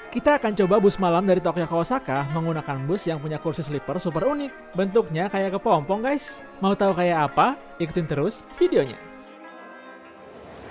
Kita akan coba bus malam dari Tokyo ke Osaka menggunakan bus yang punya kursi sleeper super unik. Bentuknya kayak kepompong guys. Mau tahu kayak apa? Ikutin terus videonya.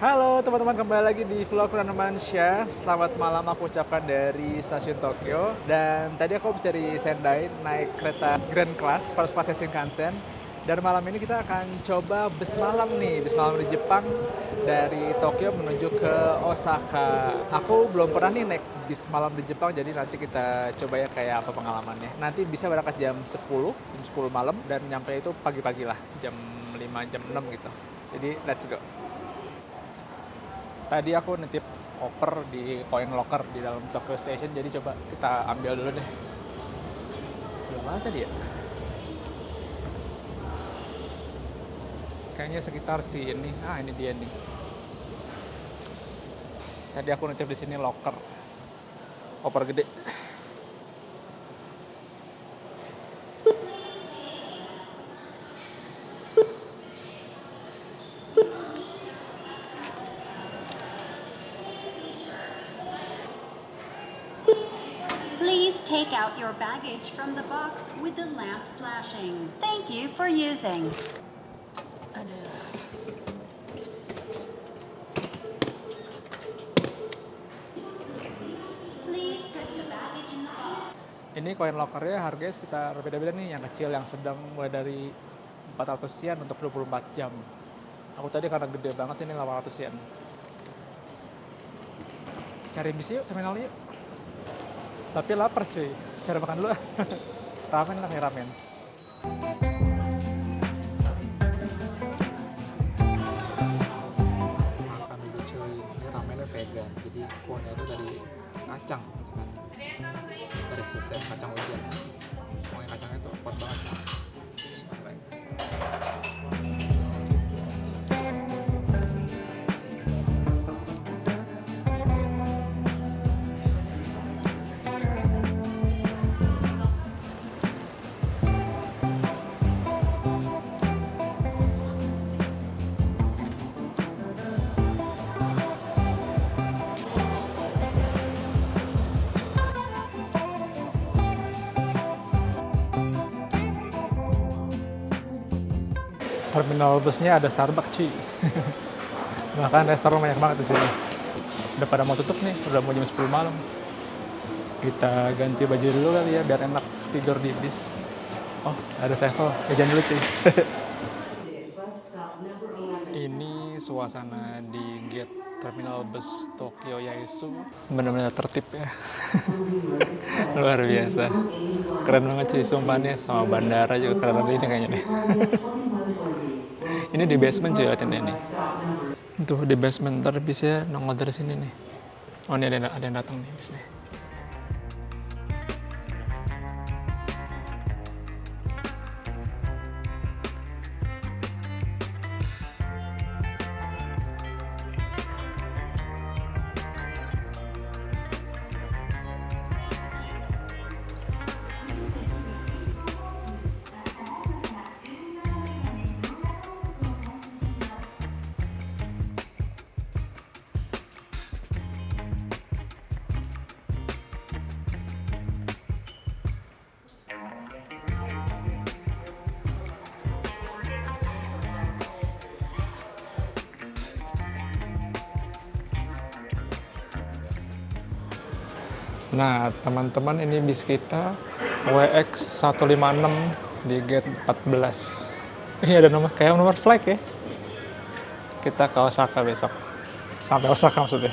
Halo teman-teman, kembali lagi di vlog Ranamansyah. Selamat malam aku ucapkan dari stasiun Tokyo. Dan tadi aku habis dari Sendai naik kereta Grand Class, First Class Shinkansen. Dan malam ini kita akan coba bus malam nih, bus malam di Jepang dari Tokyo menuju ke Osaka. Aku belum pernah nih naik bis malam di Jepang, jadi nanti kita coba ya kayak apa pengalamannya. Nanti bisa berangkat jam 10 malam dan nyampe itu pagi-pagi lah, jam 5, jam 6 gitu. Jadi let's go. Tadi aku nitip koper di coin locker di dalam Tokyo Station, jadi coba kita ambil dulu deh. Sebelah mana tadi ya? Kayaknya sekitar ini. Ini dia nih. Tadi aku nitip di sini locker. Koper gede. Please take out your baggage from the box with the lamp flashing. Thank you for using. Please put the baggage in the box. Ini koin lockernya harganya sekitar beda-beda nih. Yang kecil, yang sedang mulai dari 400 yen untuk 24 jam. Aku tadi karena gede banget ini 800 yen. Cari bis yuk, terminal yuk. Tapi lapar cuy, cari makan dulu. Ramen lah nih, ramen. Makan dulu cuy, ini ramennya vegan. Jadi kuahnya itu dari kacang. Dari sisir kacang hujan. Kuahnya kacangnya tuh kuat banget. Terminal busnya ada Starbucks cuy. Bahkan restoran banyak banget di sini. Udah pada mau tutup nih, udah mau jam 10 malam. Kita ganti baju dulu kali ya biar enak tidur di bis. Oh, ada sevel. Jajan dulu cuy. Ini suasana di gate terminal bus Tokyo Yaesu. Benar-benar tertib ya. Luar biasa. Keren banget cuy, sumpah nih, sama bandara juga keren banget ini kayaknya nih. Ini di basement cuy, liatin ini. Tuh di basement, ntar bisnya nongol dari sini nih. Oh, ini ada yang datang nih bis nih. Nah, teman-teman, ini bis kita WX 156 di gate 14. Ini ada nomor flight ya. Kita ke Osaka besok. Sampai Osaka maksudnya.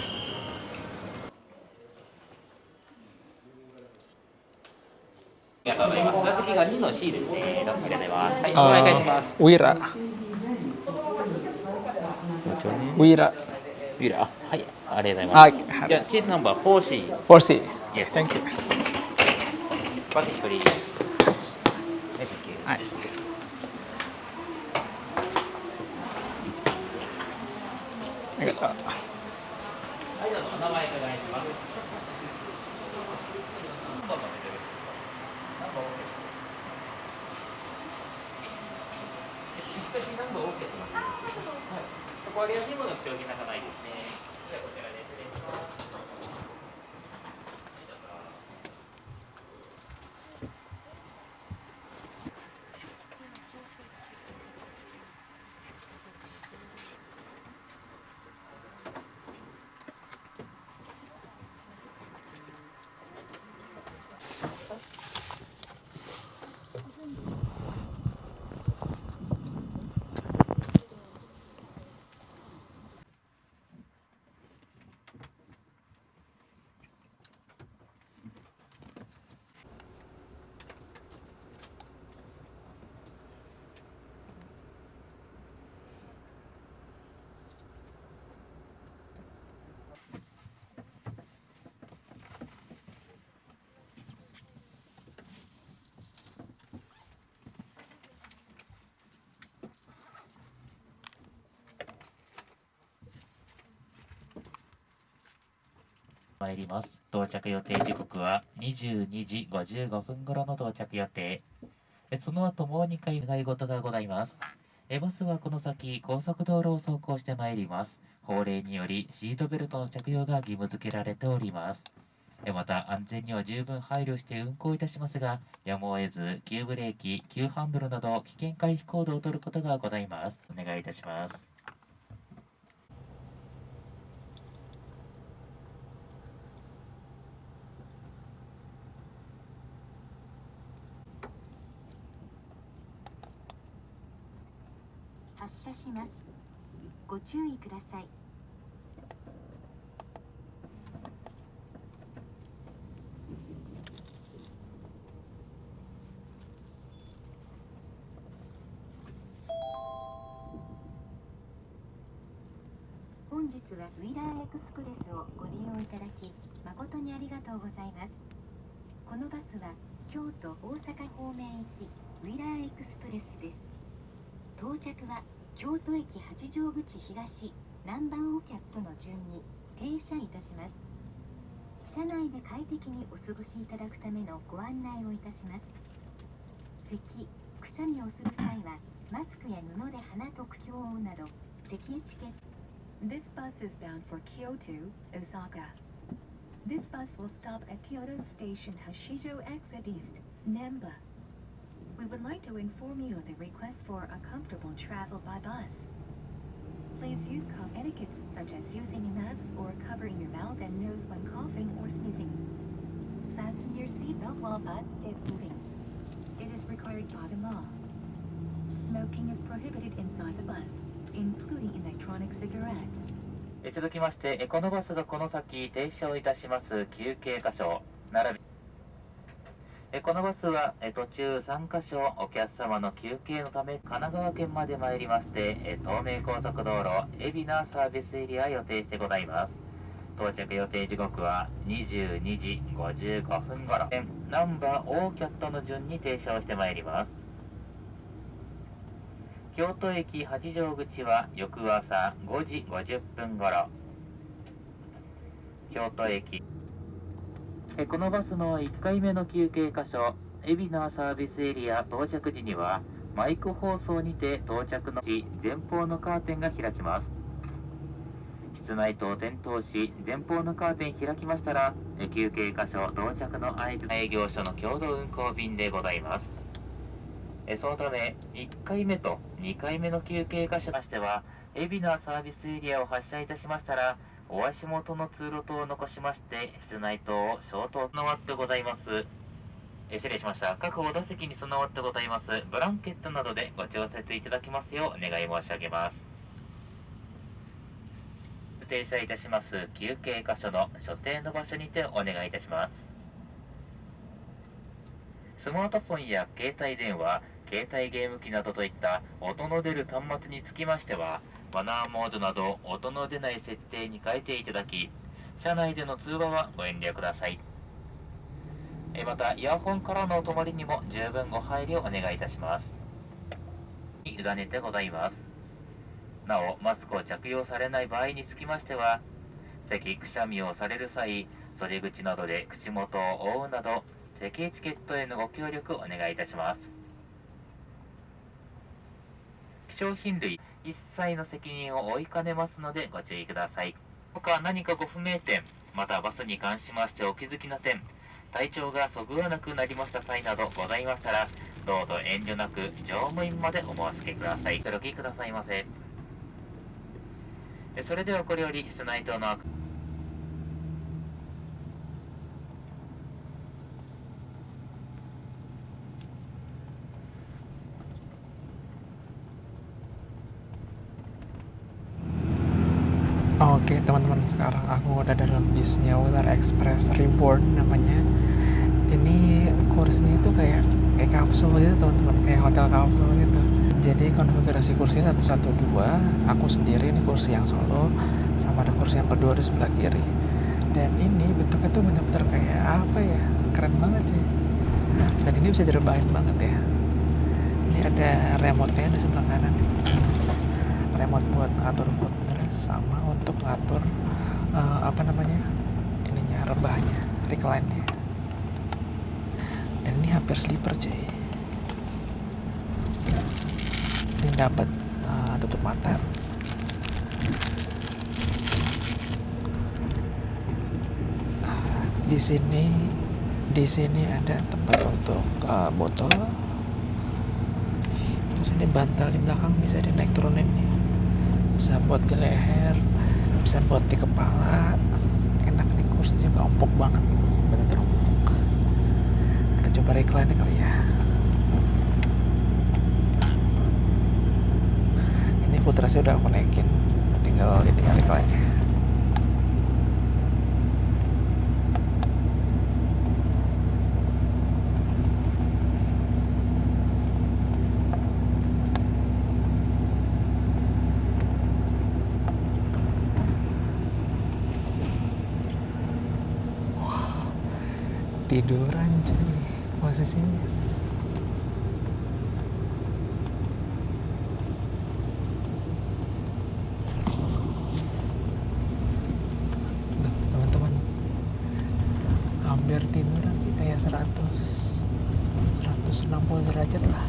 Wira. Wira. ビューラー、はい、ありがとうございます。じゃあ、シートナンバー4C。4C. Yes. Thank you. バッグ1人。はい、thank you。はい。ありがとう。はい、どうぞお名前お願いします。ナンバーも出てる。ナンバー OK。ナンバー OK ってます。はい。ここは両にもの商品なんかないですね。じゃあこちらで失礼します。参ります。到着予定時刻は22時55分頃の到着予定。その後もう2回願い事がございます。バスはこの先高速道路を走行してまいります。法令によりシートベルトの着用が義務付けられております。また安全には十分配慮して運行いたしますが、やむを得ず急ブレーキ、急ハンドルなど危険回避行動を取ることがございます。お願いいたします。発車します。ご注意ください。本日はウィラーエクスプレスをご利用いただき誠にありがとうございます。このバスは京都大阪方面行きウィラーエクスプレスです。到着は京都駅八丈口東南蛮オキャットの順に停車いたします。車内で快適にお過ごしいただくためのご案内をいたします。咳、くしゃみをする際はマスクや布で鼻と口を覆うなど咳エチケット。This bus is bound for Kyoto, Osaka. This bus will stop at Kyoto Station Hashijo Exit East, Namba. We would like to inform you of the request for a comfortable travel by bus. Please use cough etiquettes such as using a mask or covering your mouth and nose when coughing or sneezing. Fasten your seatbelt while bus is moving. It is required by the law. Smoking is prohibited inside the bus, including electronic cigarettes. 続きまして、このバスがこの先停車をいたします休憩箇所並びこのバスは途中3カ所お客様の休憩のため神奈川県まで参りまして東名高速道路海老名サービスエリア予定してございます。到着予定時刻は22時55分頃ナンバーオーキャットの順に停車をしてまいります。京都駅八丈口は翌朝5時50分頃京都駅このバスの1回目の休憩箇所海老名サービスエリア到着時にはマイク放送にて到着の時前方のカーテンが開きます。室内灯を点灯し前方のカーテン開きましたら休憩箇所到着の合図営業所の共同運行便でございます。そのため1回目と2回目の休憩箇所としては海老名サービスエリアを発車いたしましたらお足元の通路灯を残しまして室内灯を消灯備わってございます。失礼しました。各お座席に備わってございますブランケットなどでご調節いただきますようお願い申し上げます。停車いたします休憩箇所の所定の場所にてお願いいたします。スマートフォンや携帯電話携帯ゲーム機などといった音の出る端末につきましてはマナーモードなど音の出ない設定に変えていただき車内での通話はご遠慮ください。またイヤホンからのお泊まりにも十分ご配慮お願いいたします。委ねてございます。なおマスクを着用されない場合につきましては咳くしゃみをされる際袖口などで口元を覆うなど咳エチケットへのご協力お願いいたします。商品類一切の責任を負いかねますのでご注意ください。他何かご不明点またバスに関しましてお気づきな点体調がそぐわなくなりました際などございましたらどうぞ遠慮なく乗務員までお申し付けください。お聞きくださいませ。それではこれより室内灯のOke teman-teman, sekarang aku udah dalam bisnya Wheeler Express Reborn namanya. Ini kursinya itu kayak kapsul gitu teman-teman, kayak hotel kapsul gitu. Jadi konfigurasi kursinya 112, aku sendiri ini kursi yang solo, sama ada kursi yang kedua di sebelah kiri. Dan ini bentuknya tuh bener-bener kayak apa ya, keren banget sih. Dan ini bisa direbahin banget ya. Ini ada remote-nya di sebelah kanan. Remote buat ngatur footrest sama untuk ngatur ininya rebahnya, recline-nya. Dan ini hampir sleeper cuy. Ini dapat tutup mata. Di sini ada tempat untuk botol. Terus ini bantal di belakang bisa dinaik turunin nih. Bisa buat di leher, bisa buat di kepala. Enak nih, kursi juga empuk banget, bener empuk. Kita coba recline kali ya. Ini footrestnya udah aku naikin, tinggal ini ya recline-nya. Tiduran cuy posisinya. Tuh, teman-teman, hampir tiduran sih, kayak 160 derajat lah.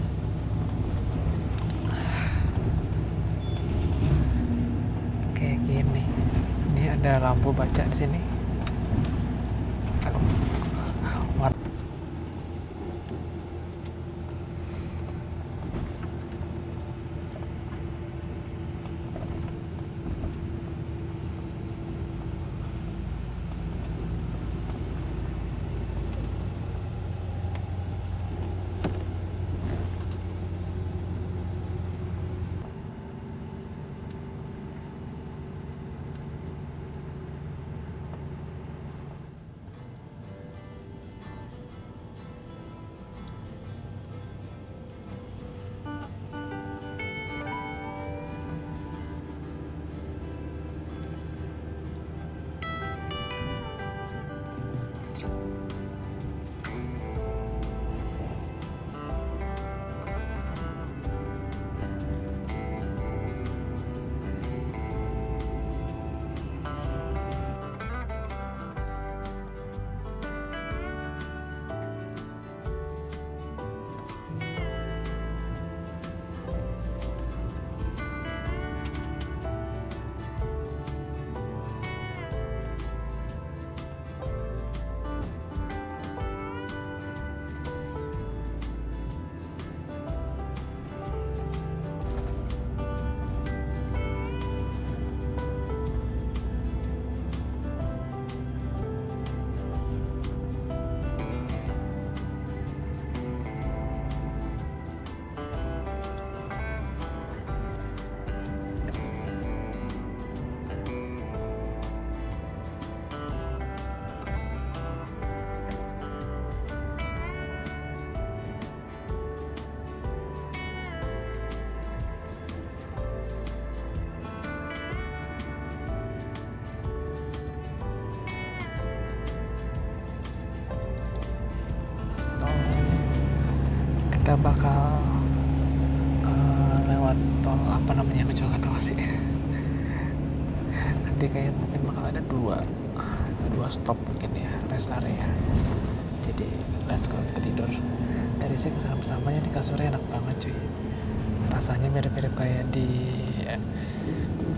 Kayak gini. Ini ada lampu baca di sini. Kita bakal lewat tol apa namanya, aku juga gak tahu sih. Nanti kayak mungkin bakal ada dua stop mungkin ya, rest area. Jadi let's go, kita tidur. Tadi sih kesan pertamanya di kasurnya enak banget cuy. Rasanya mirip-mirip kayak di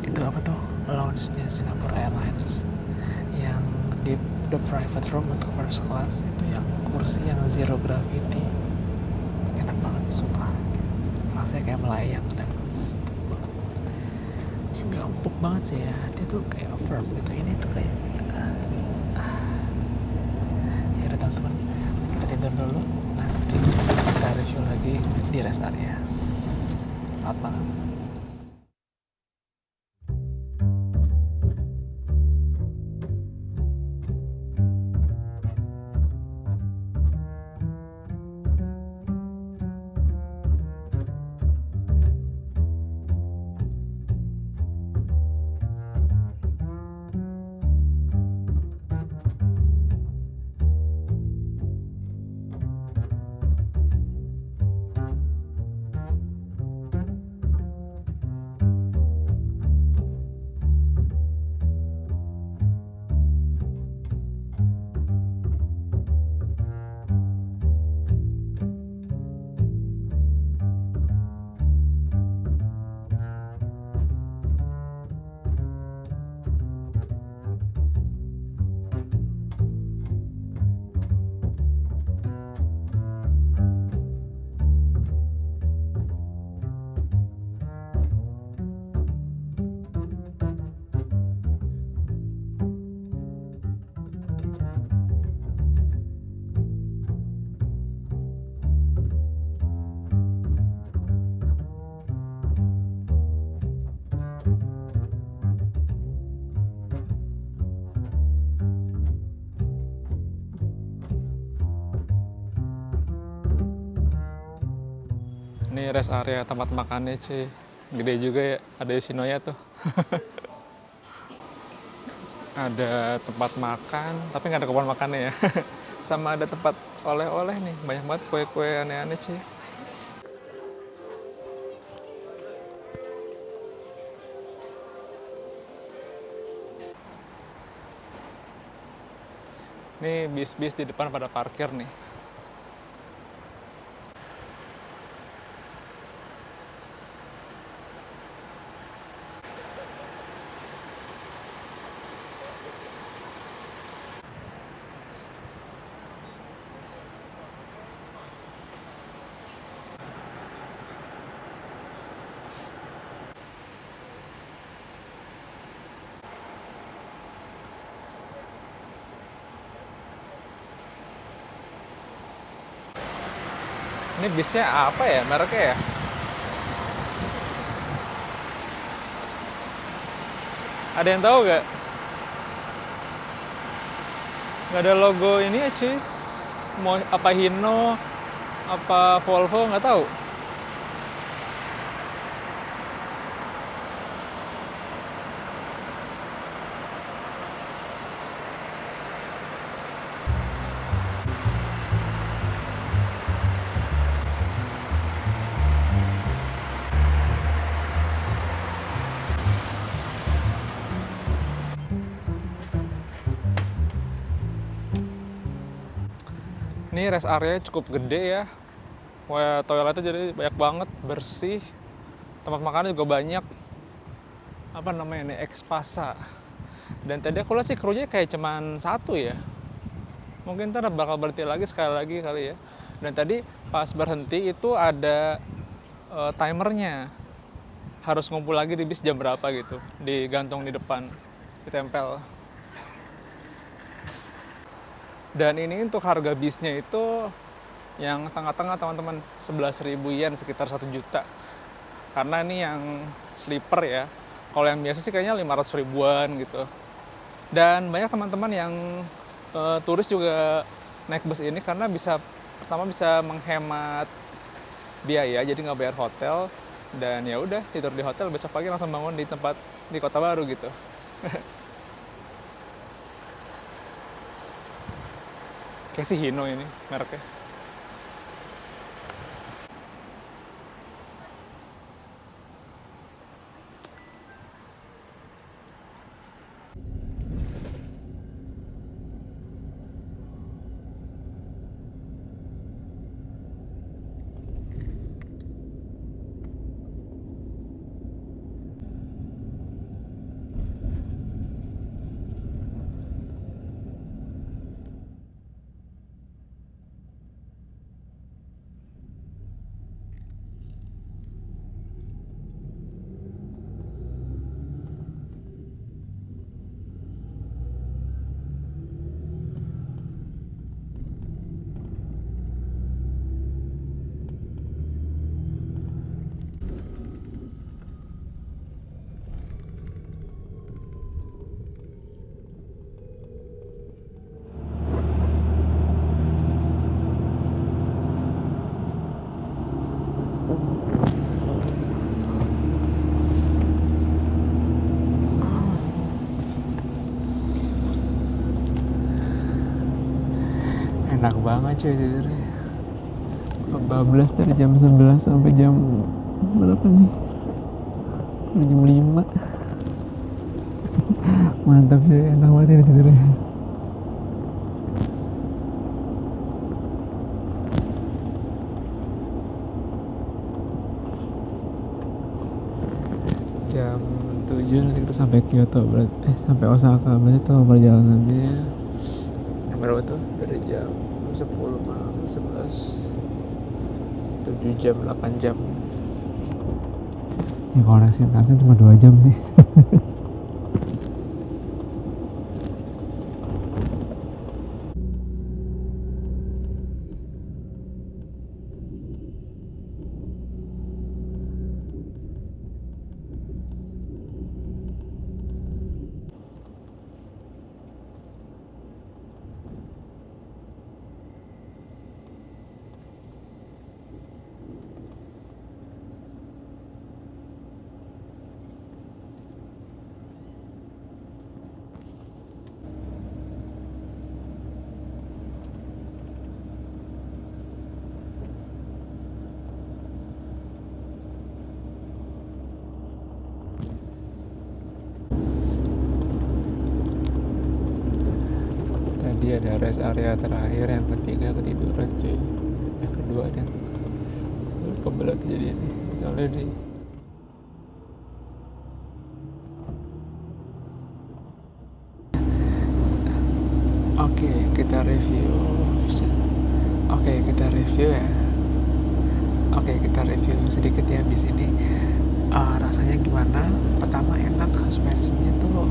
itu apa tuh, lounge-nya Singapore Airlines yang di the private room untuk first class itu, yang kursi yang zero gravity. Enak banget sumpah, rasanya kayak melayang dan juga empuk banget sih ya. Dia tuh kayak firm gitu, ini tuh kayak ya udah teman-teman, kita tidur dulu, nanti kita review lagi di rest area. Selamat malam. Ini rest area tempat makannya sih. Gede juga ya, ada Yoshinoya tuh. Ada tempat makan, tapi nggak ada kebun makannya ya. Sama ada tempat oleh-oleh nih, banyak banget kue-kue aneh-aneh sih. Nih bis-bis di depan pada parkir nih. Ini bisnya apa ya, mereknya ya? Ada yang tahu nggak? Nggak ada logo ini ya, cuy. Mau apa Hino, apa Volvo, nggak tahu. Ini rest area cukup gede ya. Wah, toiletnya jadi banyak banget, bersih. Tempat makannya juga banyak. Apa namanya nih, Expasa. Dan tadi aku lihat sih krunya kayak cuman satu ya. Mungkin ntar bakal berhenti lagi sekali lagi kali ya. Dan tadi pas berhenti itu ada timernya. Harus ngumpul lagi di bis jam berapa gitu. Digantung di depan, ditempel. Dan ini untuk harga bisnya itu yang tengah-tengah teman-teman 11.000 yen, sekitar 1 juta. Karena ini yang sleeper ya. Kalau yang biasa sih kayaknya 500 ribuan gitu. Dan banyak teman-teman yang turis juga naik bus ini karena pertama bisa menghemat biaya, jadi nggak bayar hotel. Dan ya udah tidur di hotel, besok pagi langsung bangun di kota baru gitu. Kayak si Hino ini mereknya. Enak banget cuy tidurnya. Kebablas dari jam 11 sampai jam berapa nih? Jam 5. Mantap sih, enak banget ya tidurnya. Jam 7 nanti kita sampai Kyoto, berarti sampai Osaka, berarti itu perjalanannya berapa tuh? Dari jam 10 malam, 11, 7 jam, 8 jam. Ya kalau naik Shinkansen cuma 2 jam sih. rest area terakhir, yang ketiga ketiduran cuy, yang kedua dan kebelet jadi ini soalnya di Oke, kita review ya. Oke, kita review sedikit ya bis ini. Rasanya gimana? Pertama enak, suspensinya tuh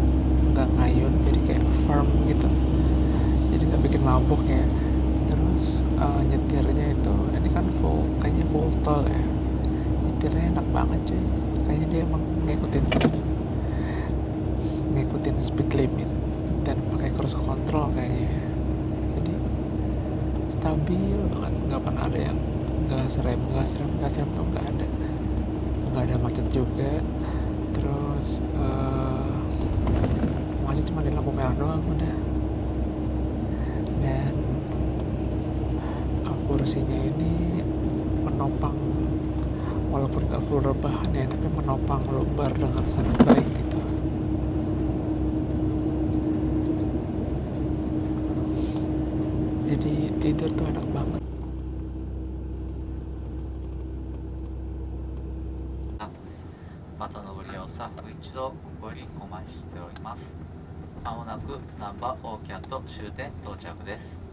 nggak ngayun, jadi kayak firm gitu, jadi nggak bikin mabuk ya. Terus nyetirnya itu ini kan kayaknya full tol ya, nyetirnya enak banget cuy, kayaknya dia emang ngikutin speed limit dan pakai cruise control kayaknya ya. Jadi stabil banget, nggak pernah ada yang nggak serem tuh nggak ada macet juga. Terus macet cuma di lampu merah doang udah. Dan kursinya ini menopang, walaupun nggak full rebahan ya, tapi menopang lumbar dengan sangat baik gitu. Jadi tidur tuh enak banget. またのご利用スタッフ一度ここよりお待ちしております。まもなく難波オーキャット終点到着です。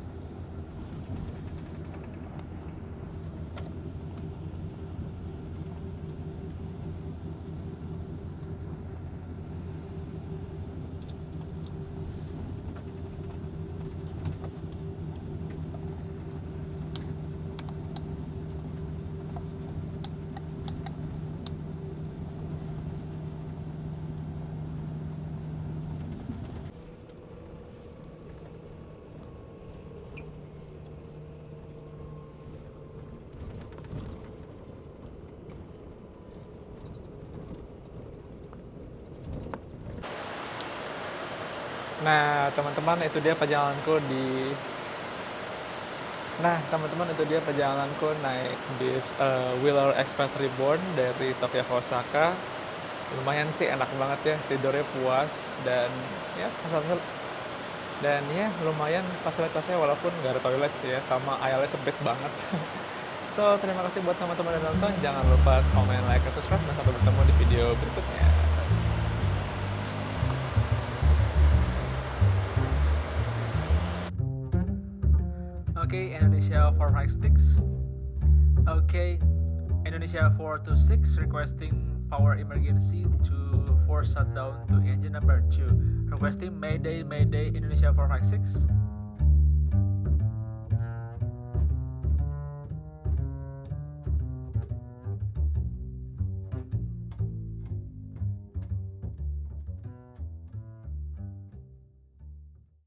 Nah, teman-teman, itu dia perjalananku naik bis Wheeler Express Reborn dari Tokyo ke Osaka. Lumayan sih, enak banget ya, tidurnya puas dan ya lumayan fasilitasnya, walaupun nggak ada toilet sih ya, sama aisle sempit banget. So, terima kasih buat teman-teman yang nonton. Jangan lupa komen, like, dan subscribe, dan sampai bertemu di video berikutnya. Okay, Indonesia 456. Okay, Indonesia 426 requesting power emergency to force shutdown to engine number 2. Requesting Mayday, Mayday, Indonesia 456.